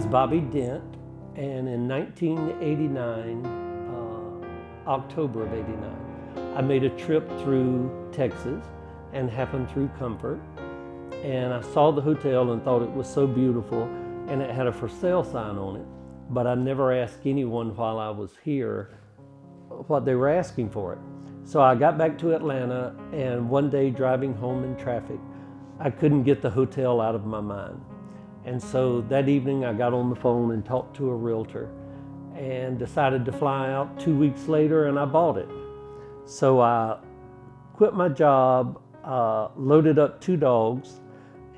Bobby Dent, and in 1989, October of '89, I made a trip through Texas and happened through Comfort, and I saw the hotel and thought it was so beautiful, and it had a for sale sign on it, but I never asked anyone while I was here what they were asking for it. So I got back to Atlanta, and one day driving home in traffic, I couldn't get the hotel out of my mind. And so that evening I got on the phone and talked to a realtor and decided to fly out 2 weeks later, and I bought it. So I quit my job, loaded up 2 dogs,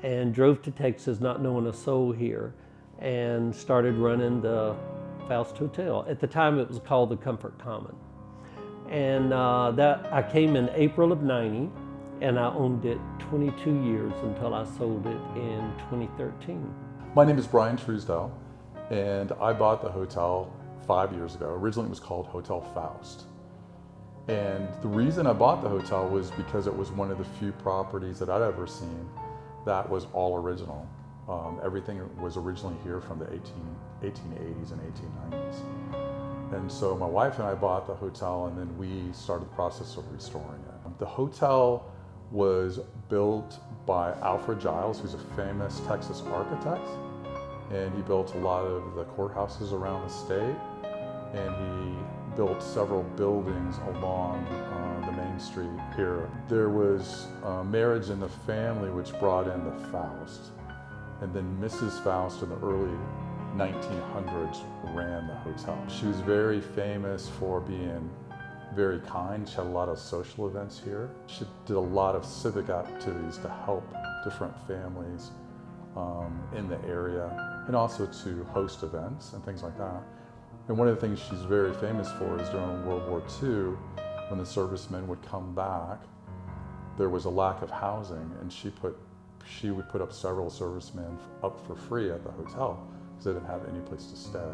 and drove to Texas not knowing a soul here, and started running the Faust Hotel. At the time it was called the Comfort Common. And I came in April of '90, and I owned it 22 years until I sold it in 2013. My name is Brian Truesdell, and I bought the hotel 5 years ago. Originally it was called Hotel Faust. And the reason I bought the hotel was because it was one of the few properties that I'd ever seen that was all original. Everything was originally here from the 1880s and 1890s. And so my wife and I bought the hotel, and then we started the process of restoring it. The hotel was built by Alfred Giles, who's a famous Texas architect, and he built a lot of the courthouses around the state, and he built several buildings along the main street here. There was a marriage in the family which brought in the Faust, and then Mrs. Faust in the early 1900s ran the hotel. She was very famous for being very kind. She had a lot of social events here. She did a lot of civic activities to help different families in the area, and also to host events and things like that. And one of the things she's very famous for is during World War II, when the servicemen would come back, there was a lack of housing, and she would put up several servicemen up for free at the hotel because they didn't have any place to stay.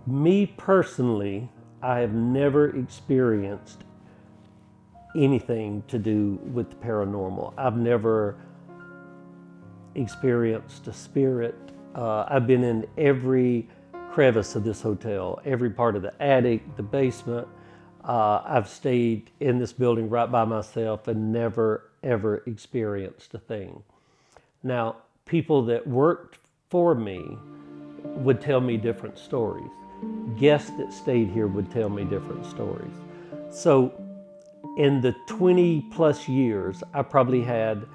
Me personally, I have never experienced anything to do with the paranormal. I've never experienced a spirit. I've been in every crevice of this hotel, every part of the attic, the basement. I've stayed in this building right by myself and never, ever experienced a thing. Now, people that worked for me would tell me different stories. Guests that stayed here would tell me different stories. So in the 20 plus years, I probably had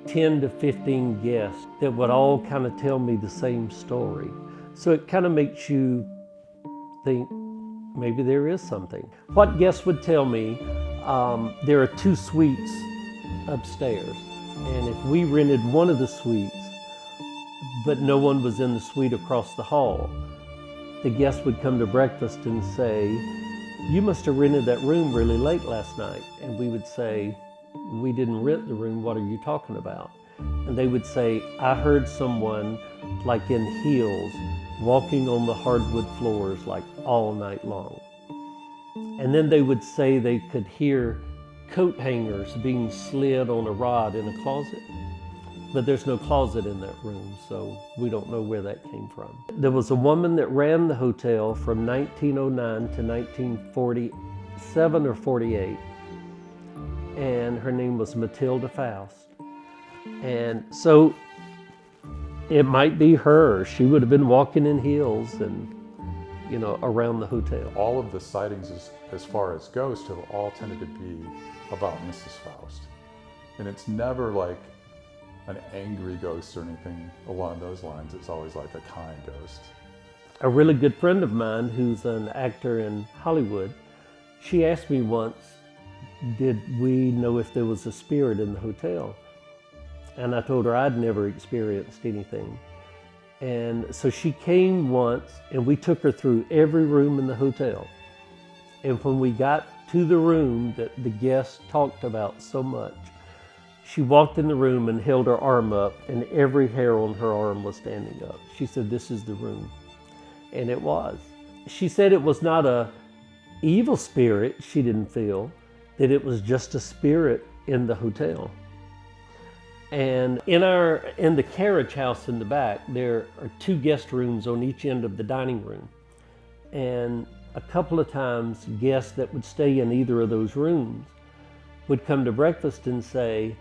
10 to 15 guests that would all kind of tell me the same story. So it kind of makes you think maybe there is something. What guests would tell me, there are 2 suites upstairs, and if we rented one of the suites, but no one was in the suite across the hall, the guests would come to breakfast and say, "You must have rented that room really late last night." And we would say, "We didn't rent the room, what are you talking about?" And they would say, "I heard someone like in heels walking on the hardwood floors like all night long." And then they would say they could hear coat hangers being slid on a rod in a closet. But there's no closet in that room, so we don't know where that came from. There was a woman that ran the hotel from 1909 to 1947 or 48, and her name was Matilda Faust. And so it might be her. She would have been walking in heels and, around the hotel. All of the sightings as far as ghosts have all tended to be about Mrs. Faust. And it's never like an angry ghost or anything along those lines. It's always like a kind ghost. A really good friend of mine who's an actor in Hollywood, she asked me once, did we know if there was a spirit in the hotel? And I told her I'd never experienced anything. And so she came once, and we took her through every room in the hotel. And when we got to the room that the guests talked about so much, she walked in the room and held her arm up, and every hair on her arm was standing up. She said, "This is the room." And it was. She said it was not a evil spirit she didn't feel, that it was just a spirit in the hotel. And in the carriage house in the back, there are 2 guest rooms on each end of the dining room. And a couple of times, guests that would stay in either of those rooms would come to breakfast and say,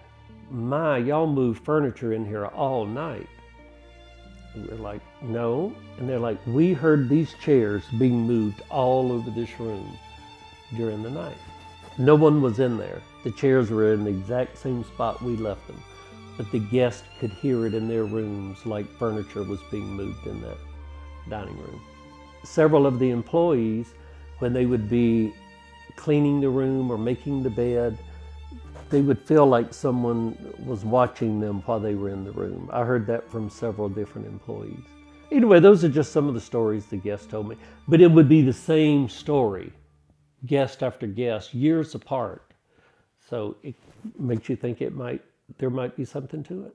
"My, y'all move furniture in here all night." And we're like, "No." And they're like, "We heard these chairs being moved all over this room during the night." No one was in there. The chairs were in the exact same spot we left them. But the guests could hear it in their rooms like furniture was being moved in that dining room. Several of the employees, when they would be cleaning the room or making the bed, they would feel like someone was watching them while they were in the room. I heard that from several different employees. Anyway, those are just some of the stories the guests told me. But it would be the same story, guest after guest, years apart. So it makes you think there might be something to it.